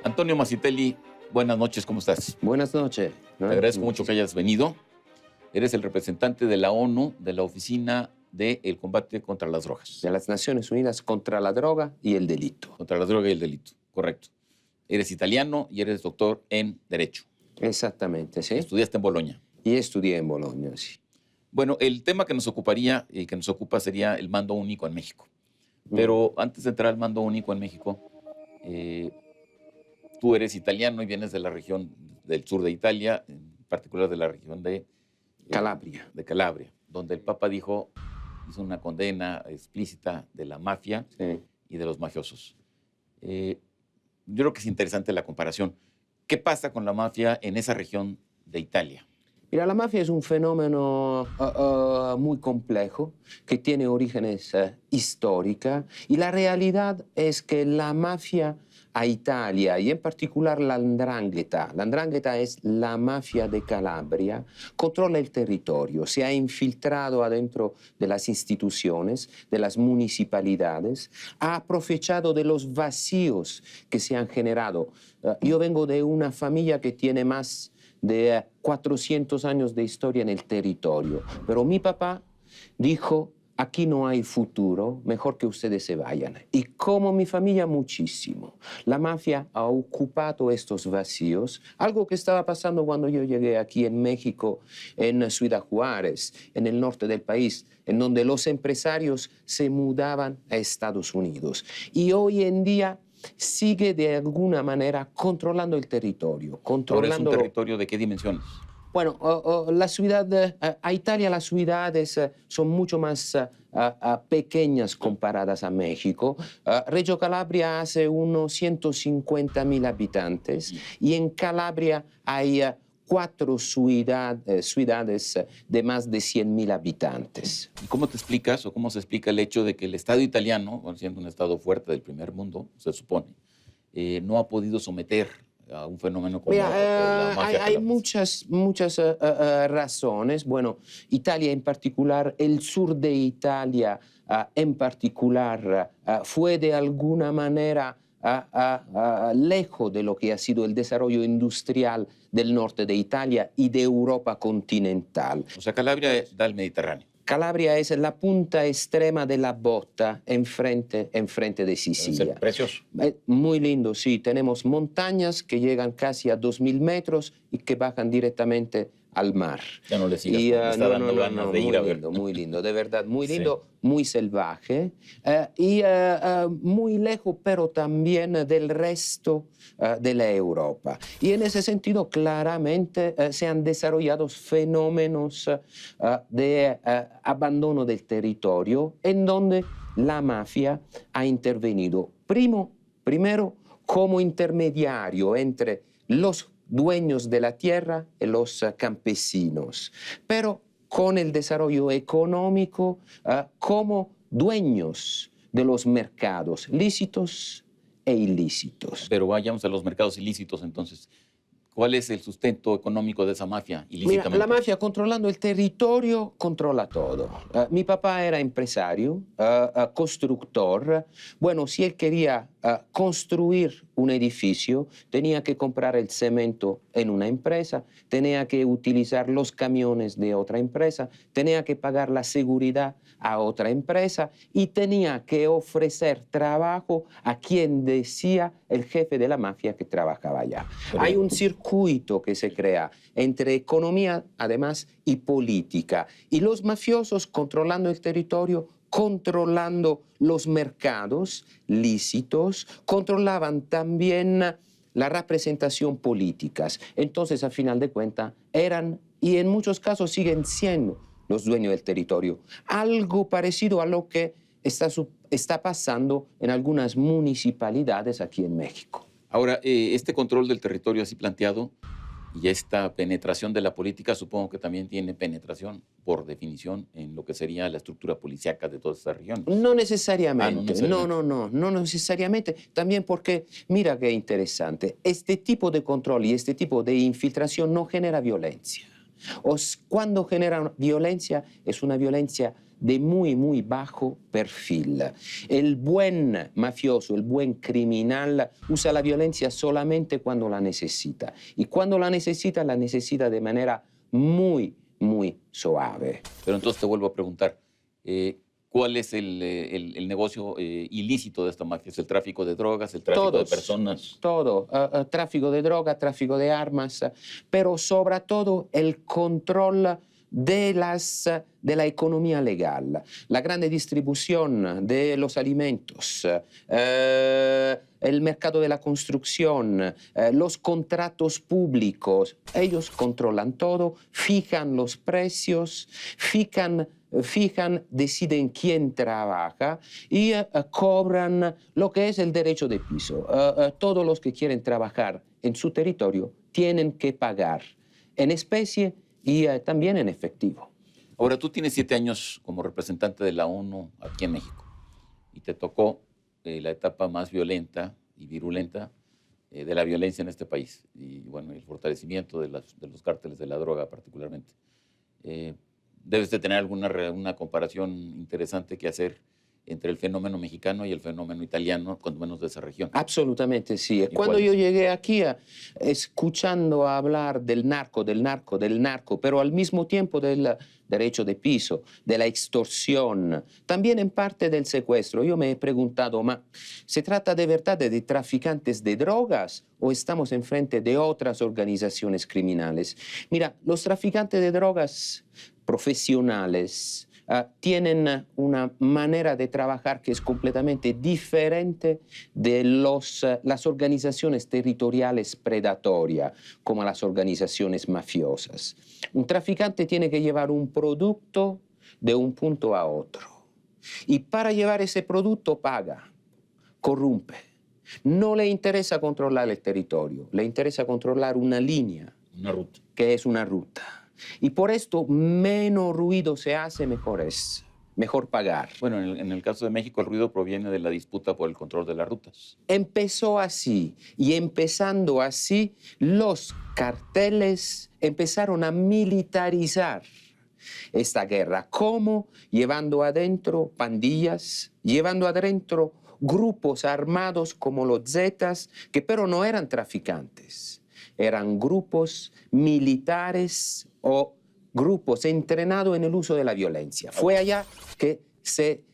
Antonio Masitelli, buenas noches, ¿cómo estás? Buenas noches. Te agradezco mucho que hayas venido. Eres el representante de la ONU, de la Oficina del Combate contra las Drogas. De las Naciones Unidas contra la droga y el delito. Contra la droga y el delito, correcto. Eres italiano y eres doctor en Derecho. Exactamente, sí. Estudiaste en Bolonia. Y estudié en Bolonia, sí. Bueno, el tema que nos ocuparía y que nos ocupa sería el mando único en México. Pero antes de entrar al mando único en México, tú eres italiano y vienes de la región del sur de Italia, en particular de la región de Calabria. De Calabria, donde el Papa hizo una condena explícita de la mafia y de los mafiosos. Yo creo que es interesante la comparación. ¿Qué pasa con la mafia en esa región de Italia? Mira, la mafia es un fenómeno muy complejo que tiene orígenes históricas y la realidad es que la mafia a Italia y en particular la 'ndrangheta es la mafia de Calabria, controla el territorio, se ha infiltrado adentro de las instituciones, de las municipalidades, ha aprovechado de los vacíos que se han generado. Yo vengo de una familia que tiene más de 400 años de historia en el territorio. Pero mi papá dijo, aquí no hay futuro, mejor que ustedes se vayan. Y como mi familia muchísimo, la mafia ha ocupado estos vacíos, algo que estaba pasando cuando yo llegué aquí en México, en Ciudad Juárez, en el norte del país, en donde los empresarios se mudaban a Estados Unidos. Y hoy en día sigue de alguna manera controlando el territorio. ¿Ahora es un territorio de qué dimensiones? Bueno, la ciudad, a Italia las ciudades son mucho más pequeñas comparadas a México. Reggio Calabria hace unos 150.000 habitantes y en Calabria hay 4 ciudades de más de 100.000 habitantes. ¿Y cómo te explicas o cómo se explica el hecho de que el Estado italiano, siendo un Estado fuerte del primer mundo, se supone, no ha podido someter a un fenómeno como la mafia? Hay muchas razones. Bueno, Italia en particular, el sur de Italia en particular, fue de alguna manera lejos de lo que ha sido el desarrollo industrial del norte de Italia y de Europa continental. O sea, Calabria da al Mediterráneo. Calabria es la punta extrema de la bota enfrente de Sicilia. Debe ser precioso. Muy lindo, sí. Tenemos montañas que llegan casi a 2.000 metros y que bajan directamente al mar. Ya no le sigas, me está dando ganas de ir a ver. Muy lindo, de verdad, muy lindo, muy salvaje y muy lejos, pero también del resto de la Europa. Y en ese sentido, claramente, se han desarrollado fenómenos de abandono del territorio en donde la mafia ha intervenido. Primero, como intermediario entre los dueños de la tierra y los campesinos, pero con el desarrollo económico como dueños de los mercados lícitos e ilícitos. Pero vayamos a los mercados ilícitos entonces. ¿Cuál es el sustento económico de esa mafia ilícitamente? Mira, la mafia controlando el territorio controla todo. Mi papá era empresario, constructor. Bueno, si él quería construir un edificio, tenía que comprar el cemento en una empresa, tenía que utilizar los camiones de otra empresa, tenía que pagar la seguridad a otra empresa y tenía que ofrecer trabajo a quien decía el jefe de la mafia que trabajaba allá. Hay un circuito que se crea entre economía, además, y política. Y los mafiosos controlando el territorio, controlando los mercados lícitos, controlaban también la representación política. Entonces, a final de cuentas, eran, y en muchos casos siguen siendo, los dueños del territorio. Algo parecido a lo que está pasando en algunas municipalidades aquí en México. Ahora, este control del territorio así planteado y esta penetración de la política, supongo que también tiene penetración, por definición, en lo que sería la estructura policíaca de todas estas regiones. No necesariamente. No necesariamente. No necesariamente. También porque, mira qué interesante, este tipo de control y este tipo de infiltración no genera violencia. Cuando generan violencia, es una violencia de muy bajo perfil. El buen mafioso, el buen criminal usa la violencia solamente cuando la necesita. Y cuando la necesita de manera muy suave. Pero entonces te vuelvo a preguntar, ¿cuál es el negocio ilícito de esta mafia? ¿Es el tráfico de drogas, el tráfico de personas? Todo, tráfico de droga, tráfico de armas, pero sobre todo el control de la economía legal, la grande distribución de los alimentos, el mercado de la construcción, los contratos públicos. Ellos controlan todo, fijan los precios, deciden quién trabaja y cobran lo que es el derecho de piso. Todos los que quieren trabajar en su territorio tienen que pagar en especie y también en efectivo. Ahora, tú tienes 7 años como representante de la ONU aquí en México y te tocó la etapa más violenta y virulenta de la violencia en este país y, bueno, el fortalecimiento de los cárteles de la droga particularmente. Debes de tener una comparación interesante que hacer entre el fenómeno mexicano y el fenómeno italiano, cuando menos de esa región. Absolutamente sí. Cuando yo llegué aquí, escuchando hablar del narco, pero al mismo tiempo del derecho de piso, de la extorsión, también en parte del secuestro, yo me he preguntado, ¿se trata de verdad de traficantes de drogas o estamos enfrente de otras organizaciones criminales? Mira, los traficantes de drogas profesionales tienen una manera de trabajar que es completamente diferente de las organizaciones territoriales predatorias, como las organizaciones mafiosas. Un traficante tiene que llevar un producto de un punto a otro. Y para llevar ese producto paga, corrompe. No le interesa controlar el territorio, le interesa controlar una línea. Una ruta. Que es una ruta. Y por esto, menos ruido se hace, mejor pagar. Bueno, en el caso de México, el ruido proviene de la disputa por el control de las rutas. Empezó así, y empezando así, los carteles empezaron a militarizar esta guerra. ¿Cómo? Llevando adentro pandillas, llevando adentro grupos armados como los Zetas, que pero no eran traficantes. Eran grupos militares o grupos entrenados en el uso de la violencia. Fue allá que se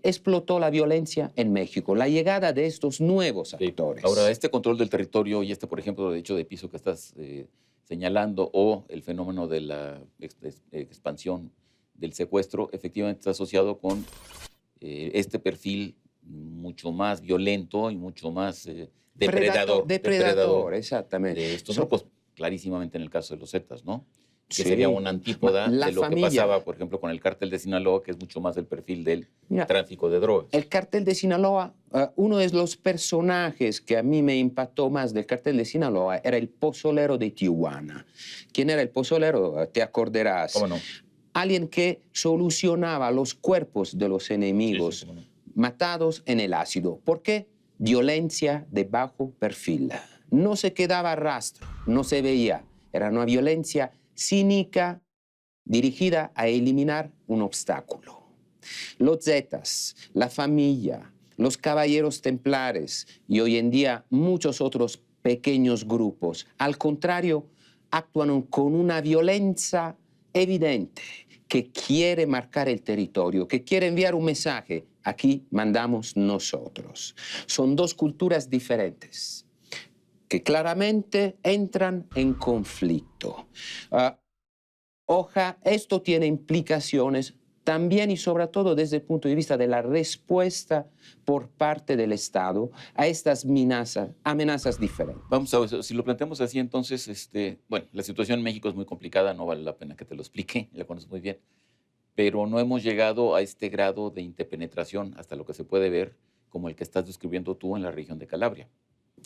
explotó la violencia en México, la llegada de estos nuevos actores. Ahora, este control del territorio y por ejemplo, derecho de piso que estás señalando, o el fenómeno de la expansión del secuestro, efectivamente está asociado con este perfil mucho más violento y mucho más depredador, exactamente. De estos grupos, clarísimamente en el caso de los Zetas, ¿no? Que sí, sería una antípoda de lo que pasaba, por ejemplo, con el cártel de Sinaloa, que es mucho más el perfil del tráfico de drogas. El cártel de Sinaloa, uno de los personajes que a mí me impactó más del cártel de Sinaloa era el pozolero de Tijuana. ¿Quién era el pozolero? Te acordarás. ¿Cómo no? Alguien que solucionaba los cuerpos de los enemigos matados en el ácido. ¿Por qué? Violencia de bajo perfil. No se quedaba rastro, no se veía. Era una violencia cínica dirigida a eliminar un obstáculo. Los Zetas, la familia, los caballeros templares y hoy en día muchos otros pequeños grupos, al contrario, actúan con una violencia evidente que quiere marcar el territorio, que quiere enviar un mensaje. Aquí mandamos nosotros. Son dos culturas diferentes que claramente entran en conflicto. Esto tiene implicaciones también y sobre todo desde el punto de vista de la respuesta por parte del Estado a estas amenazas diferentes. Vamos a ver, si lo planteamos así, entonces, bueno, la situación en México es muy complicada, no vale la pena que te lo explique, la conoces muy bien, pero no hemos llegado a este grado de interpenetración, hasta lo que se puede ver, como el que estás describiendo tú en la región de Calabria.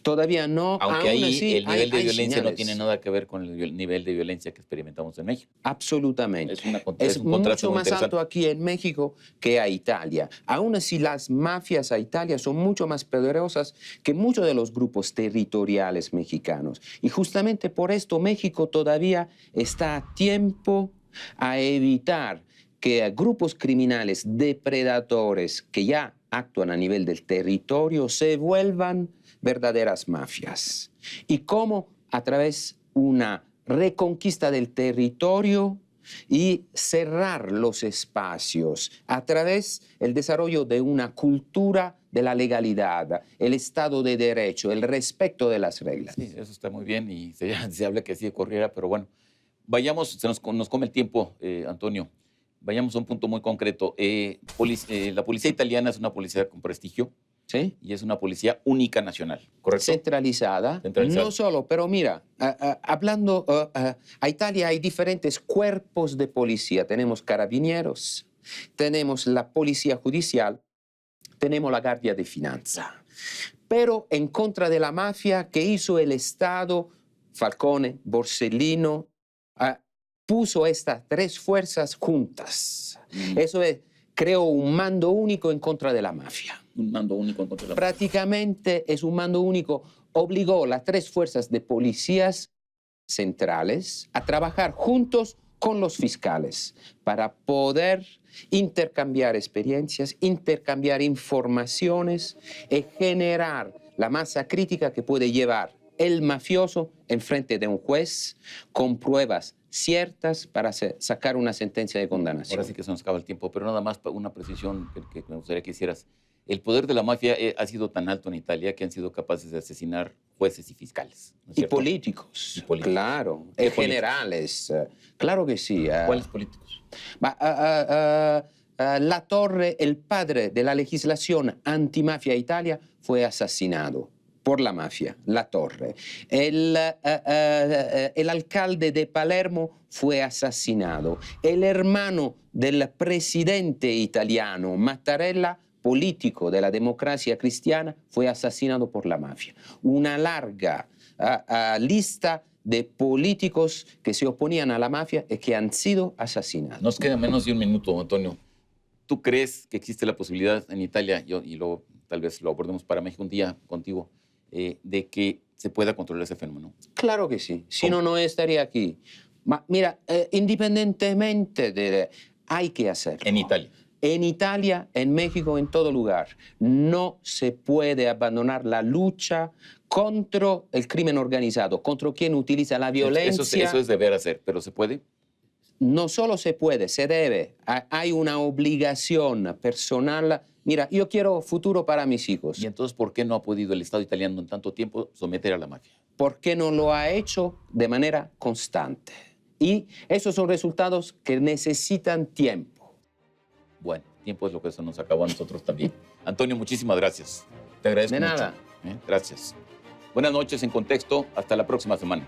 Todavía no. Aunque aún ahí así, el nivel de hay violencia no señales. tiene nada que ver con el nivel de violencia que experimentamos en México. Absolutamente. Es un Es contraste mucho muy más interesante. alto aquí en México que a Italia. Aún así, las mafias a Italia son mucho más poderosas que muchos de los grupos territoriales mexicanos. Y justamente por esto México todavía está a tiempo a evitar que grupos criminales depredadores que ya actúan a nivel del territorio se vuelvan verdaderas mafias. Y cómo a través de una reconquista del territorio y cerrar los espacios a través del desarrollo de una cultura de la legalidad, el Estado de Derecho, el respeto de las reglas. Sí, eso está muy bien y se habla que así ocurriera, pero bueno, vayamos, nos come el tiempo, Antonio. Vayamos a un punto muy concreto. La policía italiana es una policía con prestigio. ¿Sí? Y es una policía única nacional, ¿correcto? Centralizada. No solo, pero mira, hablando a Italia hay diferentes cuerpos de policía. Tenemos carabineros, tenemos la policía judicial, tenemos la Guardia de Finanza. Pero en contra de la mafia que hizo el Estado, Falcone, Borsellino, puso estas tres fuerzas juntas. Eso es, creó un mando único en contra de la mafia. Un mando único en contra de la mafia. Prácticamente es un mando único. Obligó a las tres fuerzas de policías centrales a trabajar juntos con los fiscales para poder intercambiar experiencias, intercambiar informaciones y generar la masa crítica que puede llevar el mafioso enfrente de un juez con pruebas ciertas para sacar una sentencia de condenación. Ahora sí que se nos acaba el tiempo, pero nada más una precisión que me gustaría que hicieras. El poder de la mafia ha sido tan alto en Italia que han sido capaces de asesinar jueces y fiscales. ¿No es y, cierto? políticos, Y políticos. Claro. ¿Qué Generales. Claro que sí. ¿Cuáles políticos? La Torre, el padre de la legislación antimafia en Italia, fue asesinado por la mafia, La Torre. El alcalde de Palermo fue asesinado. El hermano del presidente italiano, Mattarella, político de la democracia cristiana, fue asesinado por la mafia. Una larga lista de políticos que se oponían a la mafia y que han sido asesinados. Nos queda menos de un minuto, Antonio. ¿Tú crees que existe la posibilidad en Italia, y luego tal vez lo abordemos para México un día contigo, de que se pueda controlar ese fenómeno? Claro que sí, si no, no estaría aquí. Mira, independientemente de... hay que hacerlo. En Italia. En Italia, en México, en todo lugar. No se puede abandonar la lucha contra el crimen organizado, contra quien utiliza la violencia. Eso es deber hacer, pero ¿se puede? No solo se puede, se debe. Hay una obligación personal. Mira, yo quiero futuro para mis hijos. ¿Y entonces por qué no ha podido el Estado italiano en tanto tiempo someter a la mafia? Porque no lo ha hecho de manera constante. Y esos son resultados que necesitan tiempo. Bueno, tiempo es lo que se nos acabó a nosotros también. Antonio, muchísimas gracias. Te agradezco De mucho. nada. Gracias. Buenas noches en Contexto. Hasta la próxima semana.